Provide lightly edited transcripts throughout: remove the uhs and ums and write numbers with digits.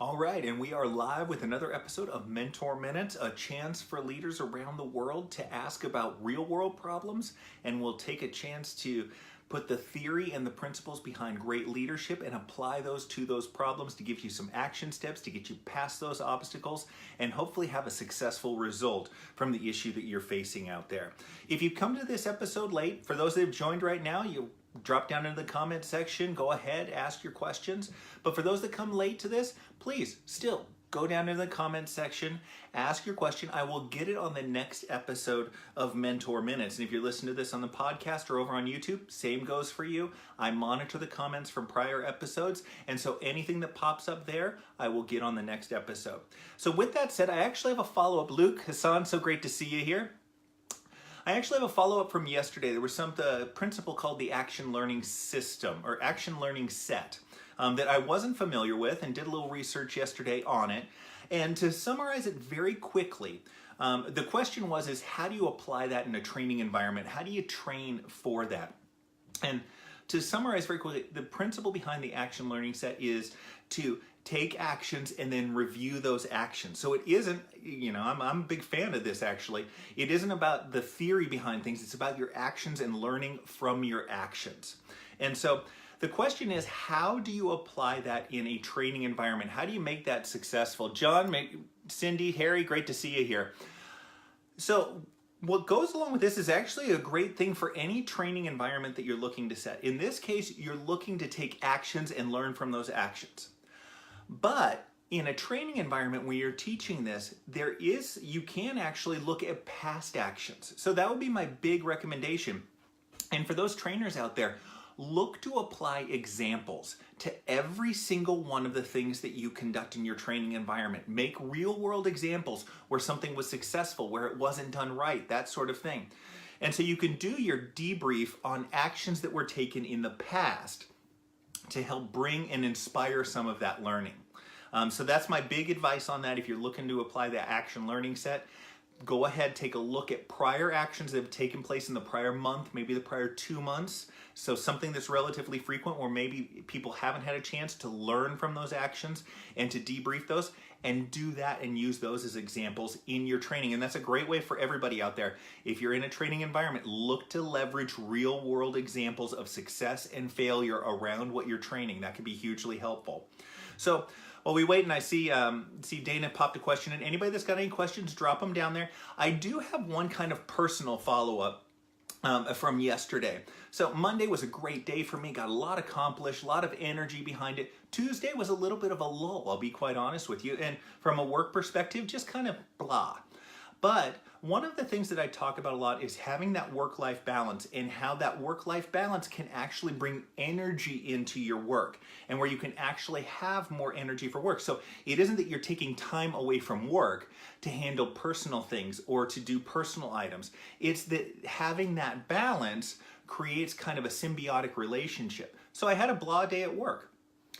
All right, and we are live with another episode of Mentor Minutes, a chance for leaders around the world to ask about real world problems, and we'll take a chance to put the theory and the principles behind great leadership and apply those to those problems to give you some action steps to get you past those obstacles and hopefully have a successful result from the issue that you're facing out there. If you've come to this episode late, for those that have joined right now, you drop down into the comment section, go ahead, ask your questions. But for those that come late to this, please still go down into the comment section, ask your question. I will get it on the next episode of Mentor Minutes. And if you're listening to this on the podcast or over on YouTube, same goes for you. I monitor the comments from prior episodes. And so anything that pops up there, I will get on the next episode. So with that said, I actually have a follow-up. Luke, Hassan, so great to see you here. I actually have a follow-up from yesterday. There was some principle called the action learning system or action learning set that I wasn't familiar with and did a little research yesterday on it. And to summarize it very quickly, the question was how do you apply that in a training environment? How do you train for that? And to summarize very quickly, the principle behind the action learning set is to take actions and then review those actions. So it isn't, I'm a big fan of this actually. It isn't about the theory behind things, it's about your actions and learning from your actions. And so the question is, how do you apply that in a training environment? How do you make that successful? John, Cindy, Harry, great to see you here. So what goes along with this is actually a great thing for any training environment that you're looking to set. In this case, you're looking to take actions and learn from those actions. But in a training environment where you're teaching this, you can actually look at past actions. So that would be my big recommendation. And for those trainers out there, look to apply examples to every single one of the things that you conduct in your training environment. Make real world examples where something was successful, where it wasn't done right, that sort of thing. And so you can do your debrief on actions that were taken in the past to help bring and inspire some of that learning. So that's my big advice on that. If you're looking to apply the action learning set, go ahead, take a look at prior actions that have taken place in the prior month, maybe the prior 2 months. So something that's relatively frequent where maybe people haven't had a chance to learn from those actions and to debrief those, and do that and use those as examples in your training. And that's a great way for everybody out there. If you're in a training environment, look to leverage real world examples of success and failure around what you're training. That can be hugely helpful. So while we wait, and I see Dana popped a question in. Anybody that's got any questions, drop them down there. I do have one kind of personal follow-up from yesterday. So Monday was a great day for me, got a lot accomplished, a lot of energy behind it. Tuesday was a little bit of a lull, I'll be quite honest with you. And from a work perspective, just kind of blah. But one of the things that I talk about a lot is having that work-life balance, and how that work-life balance can actually bring energy into your work, and where you can actually have more energy for work. So it isn't that you're taking time away from work to handle personal things or to do personal items. It's that having that balance creates kind of a symbiotic relationship. So I had a blah day at work.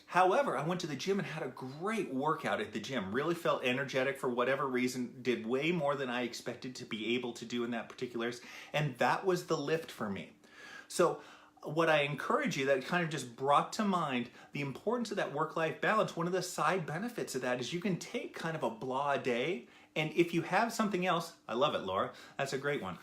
However, I went to the gym and had a great workout at the gym. Really felt energetic for whatever reason, did way more than I expected to be able to do in that particular, and that was the lift for me. So what I encourage you, that kind of just brought to mind the importance of that work-life balance. One of the side benefits of that is you can take kind of a blah day, and if you have something else, I love it, Laura, that's a great one.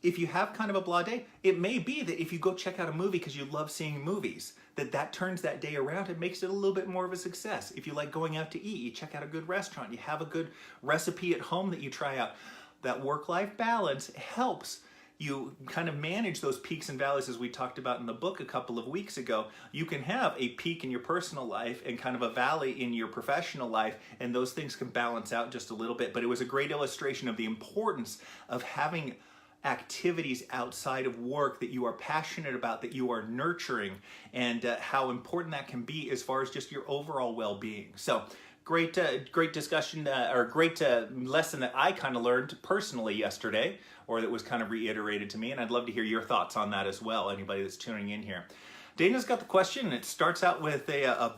If you have kind of a blah day, it may be that if you go check out a movie because you love seeing movies, that turns that day around and makes it a little bit more of a success. If you like going out to eat, you check out a good restaurant, you have a good recipe at home that you try out. That work-life balance helps you kind of manage those peaks and valleys, as we talked about in the book a couple of weeks ago. You can have a peak in your personal life and kind of a valley in your professional life, and those things can balance out just a little bit. But it was a great illustration of the importance of having activities outside of work that you are passionate about, that you are nurturing, and how important that can be as far as just your overall well-being. So great discussion, or great lesson that I kind of learned personally yesterday, or that was kind of reiterated to me, and I'd love to hear your thoughts on that as well, anybody that's tuning in here. Dana's got the question, and it starts out with a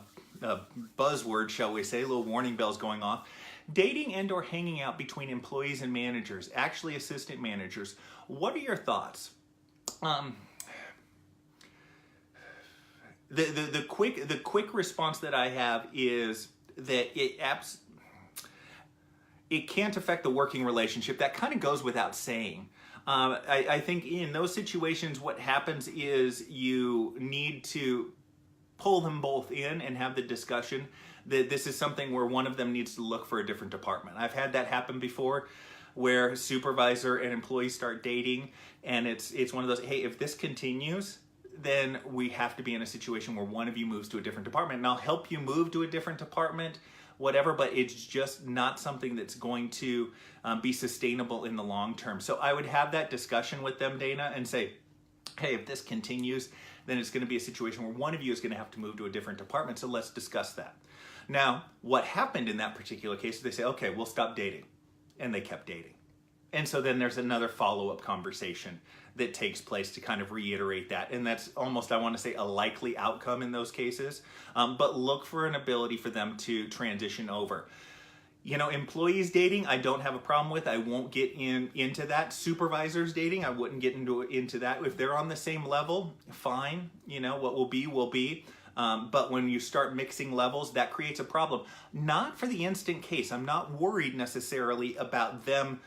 buzzword, shall we say, little warning bells going off. Dating and or hanging out between employees and managers, actually assistant managers. What are your thoughts? The quick response that I have is that it can't affect the working relationship. That kind of goes without saying. I think in those situations, what happens is you need to pull them both in and have the discussion that this is something where one of them needs to look for a different department. I've had that happen before, where supervisor and employee start dating, and it's one of those, hey, if this continues, then we have to be in a situation where one of you moves to a different department, and I'll help you move to a different department, whatever, but it's just not something that's going to be sustainable in the long term. So I would have that discussion with them, Dana, and say, hey, if this continues, then it's going to be a situation where one of you is going to have to move to a different department, so let's discuss that. Now, what happened in that particular case is they say, okay, we'll stop dating. And they kept dating. And so then there's another follow-up conversation that takes place to kind of reiterate that. And that's almost, I want to say, a likely outcome in those cases. But look for an ability for them to transition over. You know, employees dating, I don't have a problem with. I won't get into that. Supervisors dating, I wouldn't get into that. If they're on the same level, fine. You know, what will be, will be. But when you start mixing levels, that creates a problem. Not for the instant case. I'm not worried necessarily about them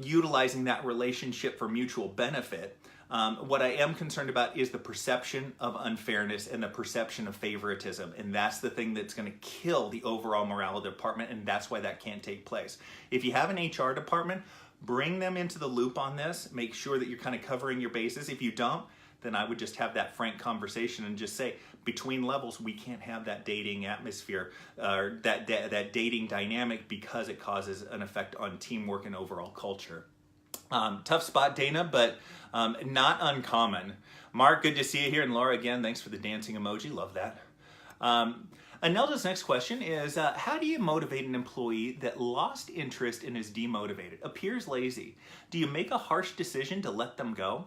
utilizing that relationship for mutual benefit. What I am concerned about is the perception of unfairness and the perception of favoritism. And that's the thing that's going to kill the overall morale of the department, and that's why that can't take place. If you have an HR department, bring them into the loop on this. Make sure that you're kind of covering your bases. If you don't, then I would just have that frank conversation and just say, between levels, we can't have that dating atmosphere, or that dating dynamic, because it causes an effect on teamwork and overall culture. Tough spot, Dana, but not uncommon. Mark, good to see you here. And Laura, again, thanks for the dancing emoji. Love that. Anelda's next question is, how do you motivate an employee that lost interest and is demotivated, appears lazy? Do you make a harsh decision to let them go?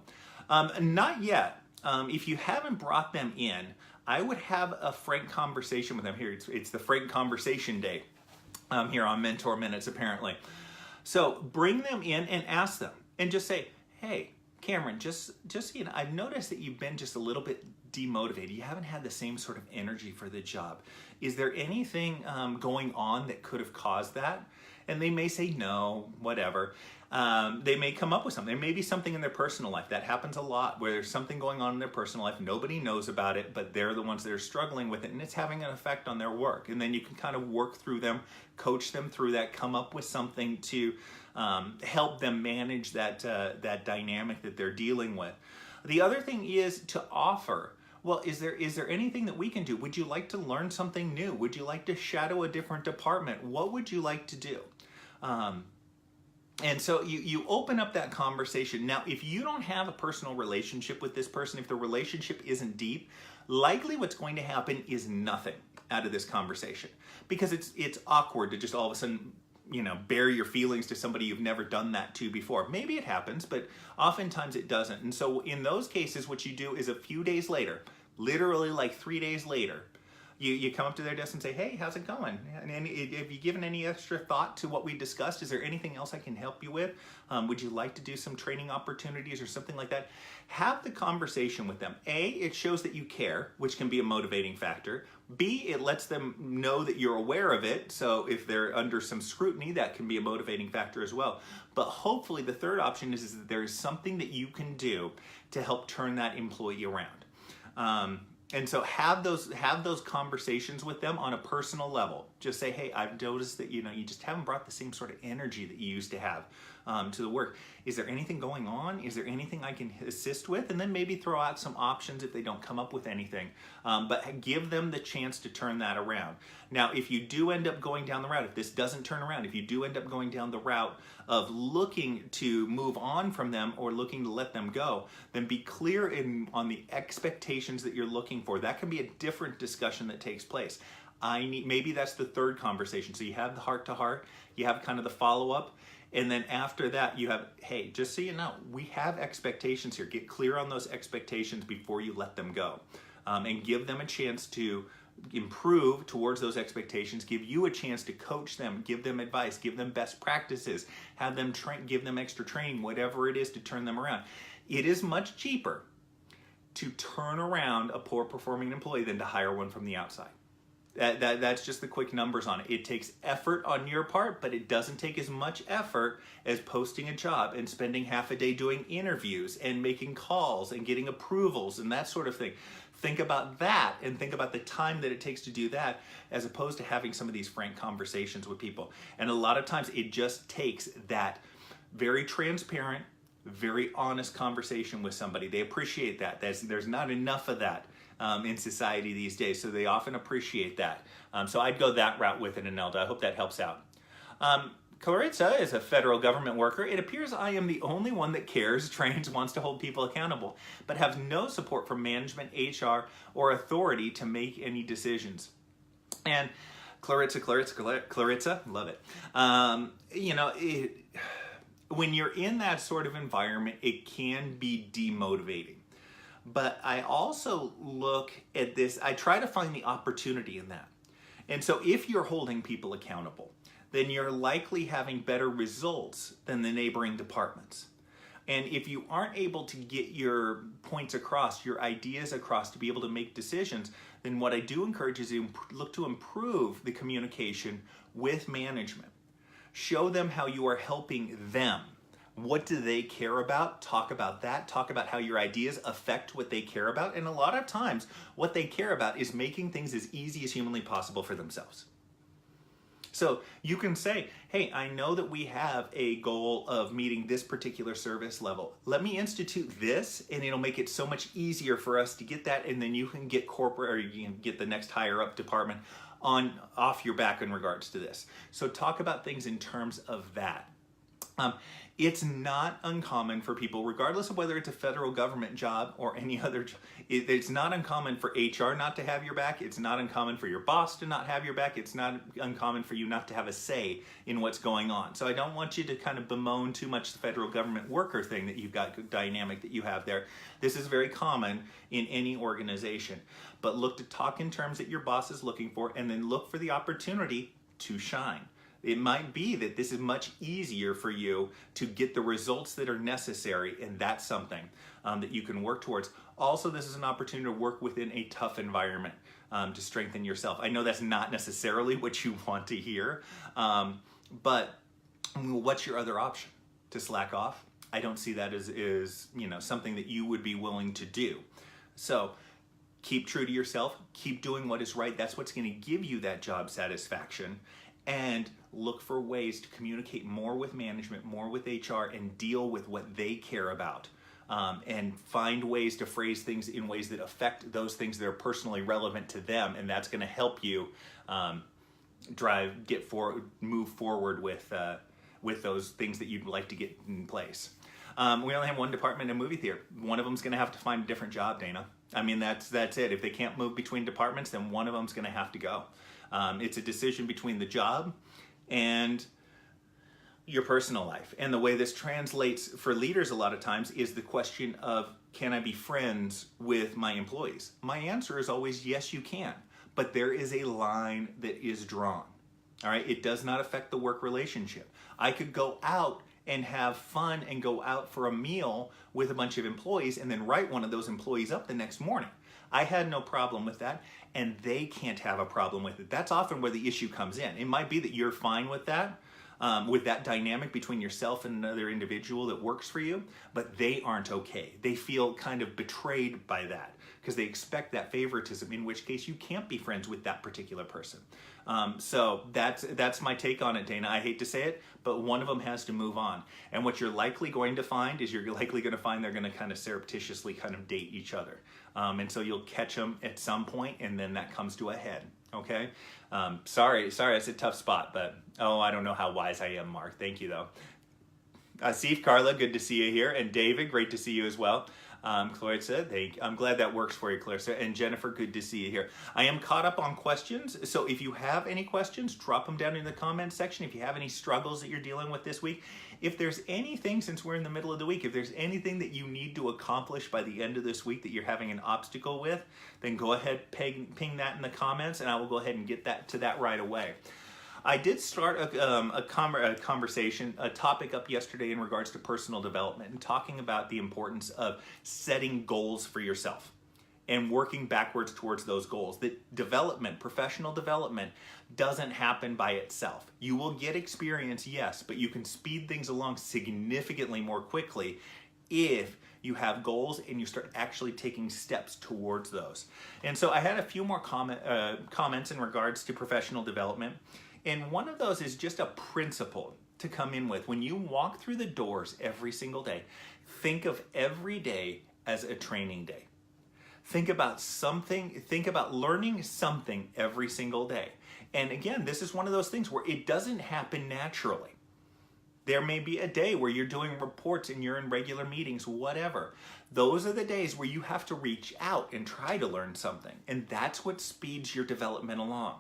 Not yet. If you haven't brought them in, I would have a frank conversation with them here. It's the frank conversation day here on Mentor Minutes, apparently. So bring them in and ask them and just say, hey, Cameron, just you know, I've noticed that you've been just a little bit demotivated. You haven't had the same sort of energy for the job. Is there anything going on that could have caused that? And they may say no, whatever. They may come up with something. There may be something in their personal life. That happens a lot, where there's something going on in their personal life. Nobody knows about it, but they're the ones that are struggling with it, and it's having an effect on their work. And then you can kind of work through them, coach them through that, come up with something to help them manage that dynamic that they're dealing with. The other thing is to offer, well, is there anything that we can do? Would you like to learn something new? Would you like to shadow a different department? What would you like to do? And so you open up that conversation. Now, if you don't have a personal relationship with this person, if the relationship isn't deep, likely what's going to happen is nothing out of this conversation, because it's awkward to just all of a sudden, you know, bare your feelings to somebody you've never done that to before. Maybe it happens, but oftentimes it doesn't. And so in those cases, what you do is a few days later, literally like 3 days later, you come up to their desk and say, hey, how's it going? And have you given any extra thought to what we discussed? Is there anything else I can help you with? Would you like to do some training opportunities or something like that? Have the conversation with them. A, it shows that you care, which can be a motivating factor. B, it lets them know that you're aware of it. So if they're under some scrutiny, that can be a motivating factor as well. But hopefully the third option is that there's something that you can do to help turn that employee around. And so have those conversations with them on a personal level. Just say, hey, I've noticed that, you know, you just haven't brought the same sort of energy that you used to have to the work. Is there anything going on? Is there anything I can assist with? And then maybe throw out some options if they don't come up with anything. But give them the chance to turn that around. Now, if you do end up going down the route, if this doesn't turn around, if you do end up going down the route of looking to move on from them or looking to let them go, then be clear on the expectations that you're looking for. That can be a different discussion that takes place. Maybe that's the third conversation. So you have the heart-to-heart, you have kind of the follow-up, and then after that you have, hey, just so you know, we have expectations here. Get clear on those expectations before you let them go, and give them a chance to improve towards those expectations, give you a chance to coach them, give them advice, give them best practices, have them give them extra training, whatever it is to turn them around. It is much cheaper to turn around a poor performing employee than to hire one from the outside. That's just the quick numbers on it. It takes effort on your part, but it doesn't take as much effort as posting a job and spending half a day doing interviews and making calls and getting approvals and that sort of thing. Think about that and think about the time that it takes to do that as opposed to having some of these frank conversations with people. And a lot of times it just takes that very transparent, very honest conversation with somebody. They appreciate that. There's not enough of that in society these days, so they often appreciate that. So I'd go that route with it, Imelda. I hope that helps out. Clarissa is a federal government worker. It appears I am the only one that cares, trains, wants to hold people accountable, but have no support from management, HR, or authority to make any decisions. And Clarissa, love it. When you're in that sort of environment, it can be demotivating. But I also look at this, I try to find the opportunity in that. And so if you're holding people accountable, then you're likely having better results than the neighboring departments. And if you aren't able to get your points across, your ideas across to be able to make decisions, then what I do encourage is to look to improve the communication with management. Show them how you are helping them. What do they care about? Talk about that. Talk about how your ideas affect what they care about. And a lot of times, what they care about is making things as easy as humanly possible for themselves. So you can say, hey, I know that we have a goal of meeting this particular service level. Let me institute this, and it'll make it so much easier for us to get that, and then you can get corporate, or you can get the next higher up department off your back in regards to this. So talk about things in terms of that. It's not uncommon for people, regardless of whether it's a federal government job or any other job, it's not uncommon for HR not to have your back. It's not uncommon for your boss to not have your back. It's not uncommon for you not to have a say in what's going on. So I don't want you to kind of bemoan too much the federal government worker thing that you've got, dynamic that you have there. This is very common in any organization. But look to talk in terms that your boss is looking for, and then look for the opportunity to shine. It might be that this is much easier for you to get the results that are necessary, and that's something that you can work towards. Also, this is an opportunity to work within a tough environment to strengthen yourself. I know that's not necessarily what you want to hear, but what's your other option? To slack off? I don't see that as something that you would be willing to do. So keep true to yourself. Keep doing what is right. That's what's going to give you that job satisfaction. And look for ways to communicate more with management, more with HR, and deal with what they care about. And find ways to phrase things in ways that affect those things that are personally relevant to them, and that's going to help you move forward with those things that you'd like to get in place. We only have one department in a movie theater. One of them's going to have to find a different job, Dana. I mean, that's it. If they can't move between departments, then one of them's going to have to go. It's a decision between the job and your personal life. And the way this translates for leaders a lot of times is the question of, can I be friends with my employees? My answer is always, yes, you can. But there is a line that is drawn. All right? It does not affect the work relationship. I could go out and have fun and go out for a meal with a bunch of employees and then write one of those employees up the next morning. I had no problem with that, and they can't have a problem with it. That's often where the issue comes in. It might be that you're fine with that dynamic between yourself and another individual that works for you, but they aren't okay. They feel kind of betrayed by that because they expect that favoritism, in which case you can't be friends with that particular person. So that's my take on it, Dana. I hate to say it, but one of them has to move on. And what you're likely going to find is they're going to kind of surreptitiously kind of date each other. And so you'll catch them at some point, and then that comes to a head. Okay? Sorry, it's a tough spot, but I don't know how wise I am, Mark. Thank you, though. Steve, Carla, good to see you here. And David, great to see you as well. Clarissa, I'm glad that works for you, Clarissa. And Jennifer, good to see you here. I am caught up on questions, so if you have any questions, drop them down in the comments section. If you have any struggles that you're dealing with this week, if there's anything, since we're in the middle of the week, if there's anything that you need to accomplish by the end of this week that you're having an obstacle with, then go ahead, ping that in the comments, and I will go ahead and get to that right away. I did start a conversation, a topic up yesterday in regards to personal development and talking about the importance of setting goals for yourself. and working backwards towards those goals. That development, professional development, doesn't happen by itself. You will get experience, yes, but you can speed things along significantly more quickly if you have goals and you start actually taking steps towards those. And so I had a few more comments in regards to professional development. And one of those is just a principle to come in with. When you walk through the doors every single day, think of every day as a training day. Think about learning something every single day. And again, this is one of those things where it doesn't happen naturally. There may be a day where you're doing reports and you're in regular meetings, whatever. Those are the days where you have to reach out and try to learn something. And that's what speeds your development along.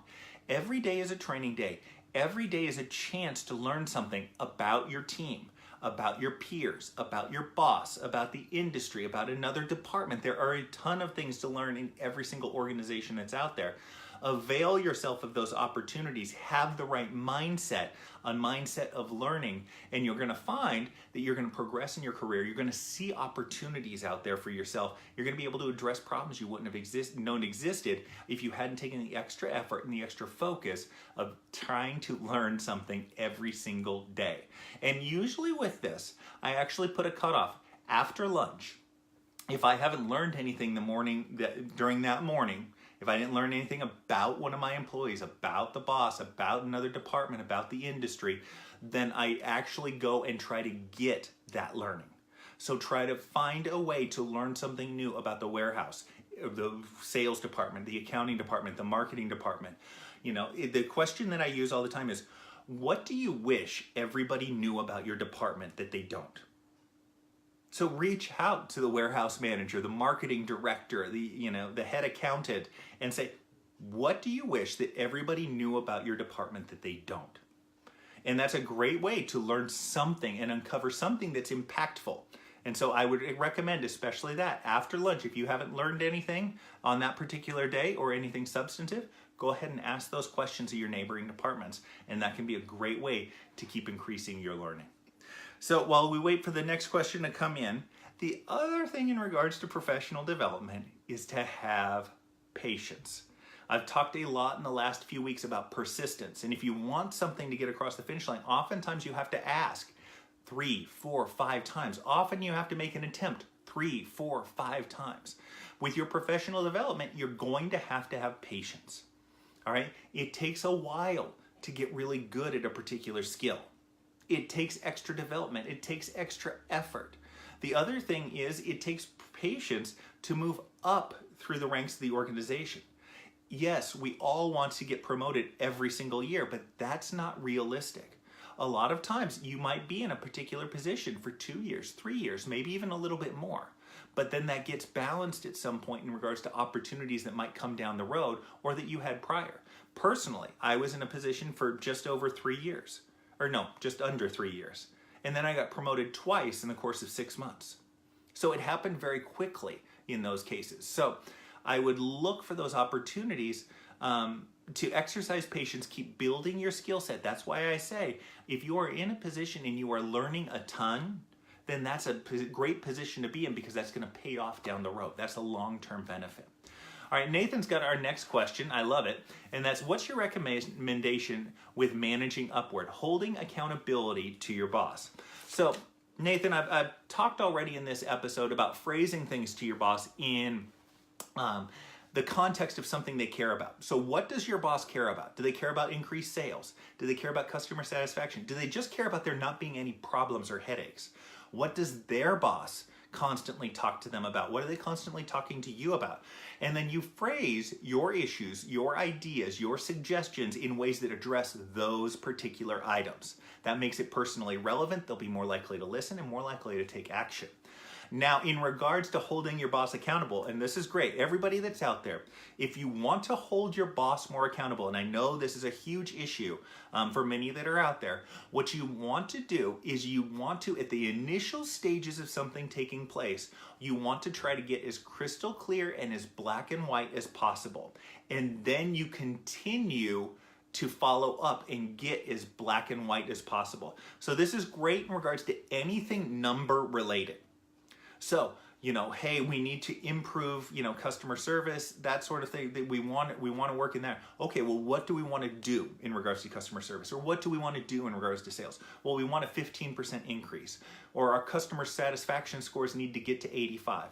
Every day is a training day. Every day is a chance to learn something about your team, about your peers, about your boss, about the industry, about another department. There are a ton of things to learn in every single organization that's out there. Avail yourself of those opportunities. Have the right mindset, a mindset of learning, and you're going to find that you're going to progress in your career. You're going to see opportunities out there for yourself. You're going to be able to address problems you wouldn't have known existed if you hadn't taken the extra effort and the extra focus of trying to learn something every single day. And usually with this, I actually put a cutoff after lunch. If I haven't learned anything during that morning, if I didn't learn anything about one of my employees, about the boss, about another department, about the industry, then I actually go and try to get that learning. So try to find a way to learn something new about the warehouse, the sales department, the accounting department, the marketing department. The question that I use all the time is, what do you wish everybody knew about your department that they don't? So reach out to the warehouse manager, the marketing director, the head accountant, and say, what do you wish that everybody knew about your department that they don't? And that's a great way to learn something and uncover something that's impactful. And so I would recommend especially that after lunch, if you haven't learned anything on that particular day or anything substantive, go ahead and ask those questions of your neighboring departments. And that can be a great way to keep increasing your learning. So while we wait for the next question to come in, the other thing in regards to professional development is to have patience. I've talked a lot in the last few weeks about persistence. And if you want something to get across the finish line, oftentimes you have to ask 3, 4, 5 times. Often you have to make an attempt 3, 4, 5 times. With your professional development, you're going to have patience. All right? It takes a while to get really good at a particular skill. It takes extra development. It takes extra effort. The other thing is it takes patience to move up through the ranks of the organization. Yes, we all want to get promoted every single year, but that's not realistic. A lot of times you might be in a particular position for 2 years, 3 years, maybe even a little bit more. But then that gets balanced at some point in regards to opportunities that might come down the road or that you had prior. Personally, I was in a position for just over 3 years. Or no, just under 3 years. And then I got promoted twice in the course of 6 months. So it happened very quickly in those cases. So I would look for those opportunities to exercise patience, keep building your skill set. That's why I say, if you are in a position and you are learning a ton, then that's a great position to be in because that's going to pay off down the road. That's a long-term benefit. All right, Nathan's got our next question. I love it. And that's, what's your recommendation with managing upward, holding accountability to your boss? So, Nathan, I've talked already in this episode about phrasing things to your boss in the context of something they care about. So what does your boss care about? Do they care about increased sales? Do they care about customer satisfaction? Do they just care about there not being any problems or headaches? What does their boss constantly talk to them about? What are they constantly talking to you about? And then you phrase your issues, your ideas, your suggestions in ways that address those particular items. That makes it personally relevant. They'll be more likely to listen and more likely to take action. Now, in regards to holding your boss accountable, and this is great, everybody that's out there, if you want to hold your boss more accountable, and I know this is a huge issue for many that are out there, what you want to do is you want to, at the initial stages of something taking place, you want to try to get as crystal clear and as black and white as possible. And then you continue to follow up and get as black and white as possible. So this is great in regards to anything number related. So hey, we need to improve, customer service, that sort of thing. That we want to work in that. Okay, well, what do we want to do in regards to customer service, or what do we want to do in regards to sales? Well, we want a 15% increase, or our customer satisfaction scores need to get to 85.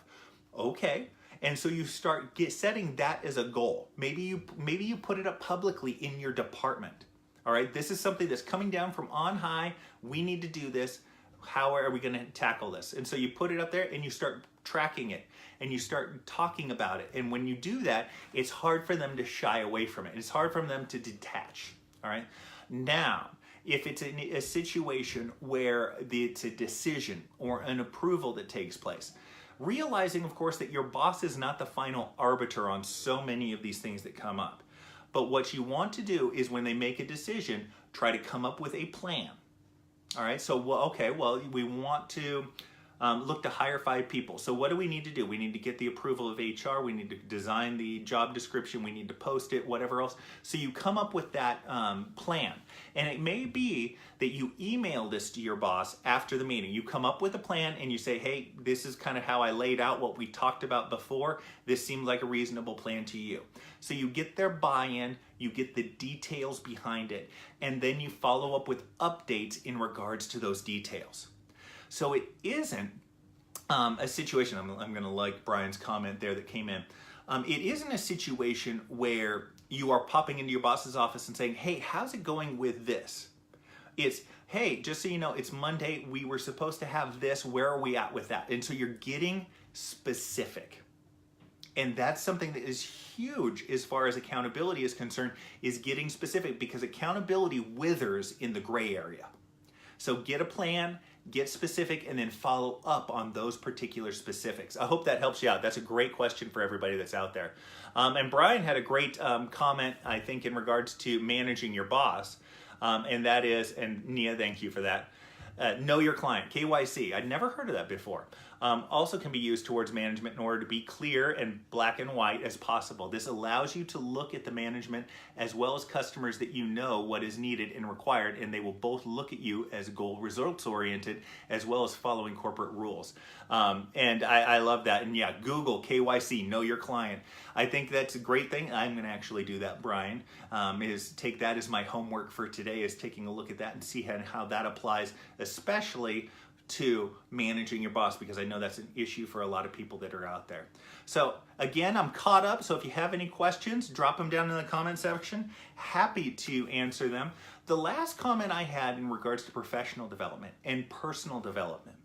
Okay, and so you start setting that as a goal. Maybe you put it up publicly in your department. All right, this is something that's coming down from on high. We need to do this. How are we going to tackle this? And so you put it up there and you start tracking it and you start talking about it. And when you do that, it's hard for them to shy away from it. It's hard for them to detach. All right. Now, if it's a situation where it's a decision or an approval that takes place, realizing, of course, that your boss is not the final arbiter on so many of these things that come up. But what you want to do is when they make a decision, try to come up with a plan. All right, so, we want to look to hire 5 people. So what do we need to do? We need to get the approval of HR. We need to design the job description. We need to post it, whatever else. So you come up with that plan. And it may be that you email this to your boss after the meeting. You come up with a plan and you say, hey, this is kind of how I laid out what we talked about before. This seemed like a reasonable plan to you. So you get their buy-in, you get the details behind it, and then you follow up with updates in regards to those details. So it isn't a situation, I'm going to like Brian's comment there that came in. It isn't a situation where you are popping into your boss's office and saying, hey, how's it going with this? It's, hey, just so you know, it's Monday. We were supposed to have this. Where are we at with that? And so you're getting specific. And that's something that is huge as far as accountability is concerned, is getting specific, because accountability withers in the gray area. So get a plan, get specific, and then follow up on those particular specifics. I hope that helps you out. That's a great question for everybody that's out there. And Brian had a great comment, I think, in regards to managing your boss. And that is, and Nia, thank you for that. Know your client, KYC. I'd never heard of that before. Also can be used towards management in order to be clear and black and white as possible. This allows you to look at the management as well as customers that you know what is needed and required, and they will both look at you as goal results oriented as well as following corporate rules. And I love that. And yeah, Google KYC, know your client. I think that's a great thing. I'm going to actually do that, Brian, is take that as my homework for today, is taking a look at that and see how that applies, especially to managing your boss, because I know that's an issue for a lot of people that are out there. So again, I'm caught up. So if you have any questions, drop them down in the comment section. Happy to answer them. The last comment I had in regards to professional development and personal development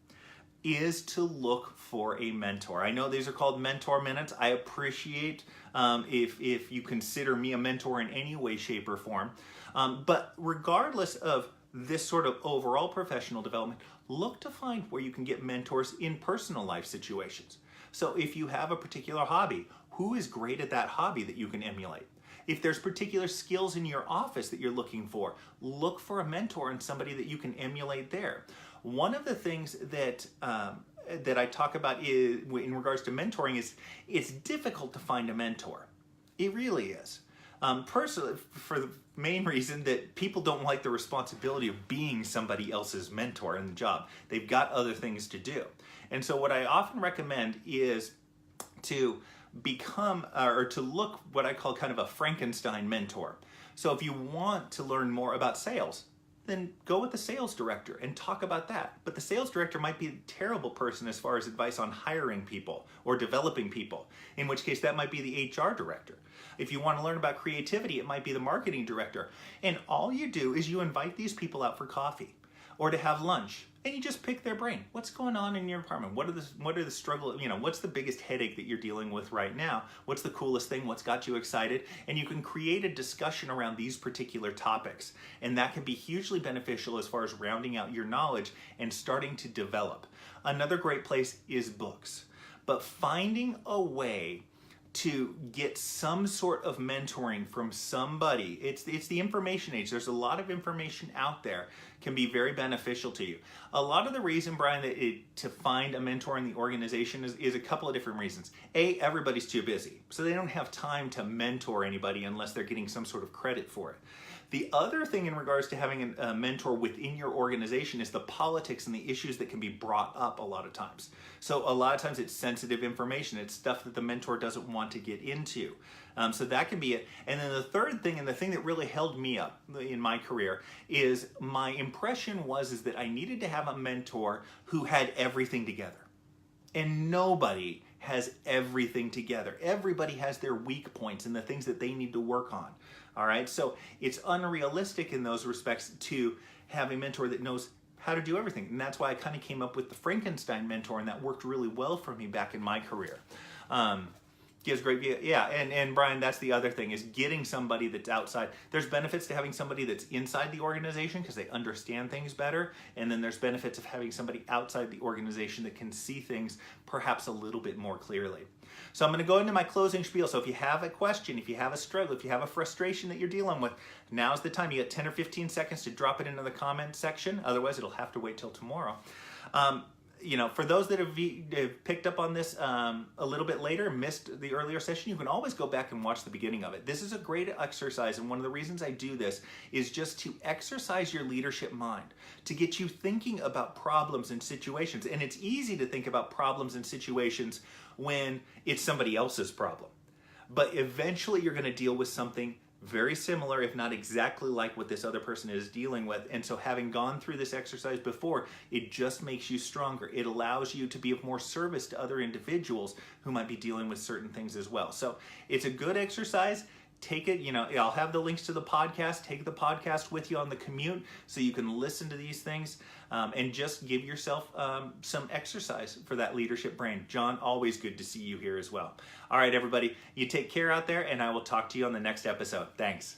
is to look for a mentor. I know these are called mentor minutes. I appreciate if you consider me a mentor in any way, shape, or form. But regardless of this sort of overall professional development, look to find where you can get mentors in personal life situations. So if you have a particular hobby, who is great at that hobby that you can emulate? If there's particular skills in your office that you're looking for, look for a mentor and somebody that you can emulate there. One of the things that I talk about is, in regards to mentoring, is it's difficult to find a mentor. It really is. Personally, for the main reason that people don't like the responsibility of being somebody else's mentor in the job. They've got other things to do. And so what I often recommend is to become, or to look what I call kind of a Frankenstein mentor. So if you want to learn more about sales, then go with the sales director and talk about that. But the sales director might be a terrible person as far as advice on hiring people or developing people, in which case that might be the HR director. If you want to learn about creativity, it might be the marketing director. And all you do is you invite these people out for coffee or to have lunch, and you just pick their brain. What's going on in your department? What are the struggle, what's the biggest headache that you're dealing with right now? What's the coolest thing? What's got you excited? And you can create a discussion around these particular topics. And that can be hugely beneficial as far as rounding out your knowledge and starting to develop. Another great place is books. But finding a way to get some sort of mentoring from somebody. It's the information age. There's a lot of information out there, can be very beneficial to you. A lot of the reason, Brian, to find a mentor in the organization is a couple of different reasons. A, everybody's too busy, so they don't have time to mentor anybody unless they're getting some sort of credit for it. The other thing in regards to having a mentor within your organization is the politics and the issues that can be brought up a lot of times. So a lot of times it's sensitive information. It's stuff that the mentor doesn't want to get into. So that can be it. And then the third thing, and the thing that really held me up in my career, is my impression is that I needed to have a mentor who had everything together. And nobody has everything together. Everybody has their weak points and the things that they need to work on. All right, so it's unrealistic in those respects to have a mentor that knows how to do everything. And that's why I kind of came up with the Frankenstein mentor, and that worked really well for me back in my career. Gives great, yeah, and Brian, that's the other thing, is getting somebody that's outside. There's benefits to having somebody that's inside the organization because they understand things better, and then there's benefits of having somebody outside the organization that can see things perhaps a little bit more clearly. So I'm going to go into my closing spiel. So if you have a question, if you have a struggle, if you have a frustration that you're dealing with, now's the time. You got 10 or 15 seconds to drop it into the comment section. Otherwise, it'll have to wait till tomorrow. For those that have picked up on this a little bit later, missed the earlier session, you can always go back and watch the beginning of it. This is a great exercise, and one of the reasons I do this is just to exercise your leadership mind, to get you thinking about problems and situations. And it's easy to think about problems and situations when it's somebody else's problem. But eventually you're going to deal with something very similar, if not exactly like what this other person is dealing with. And so having gone through this exercise before, it just makes you stronger. It allows you to be of more service to other individuals who might be dealing with certain things as well. So it's a good exercise. Take it, I'll have the links to the podcast. Take the podcast with you on the commute so you can listen to these things and just give yourself some exercise for that leadership brain. John, always good to see you here as well. All right, everybody, you take care out there, and I will talk to you on the next episode. Thanks.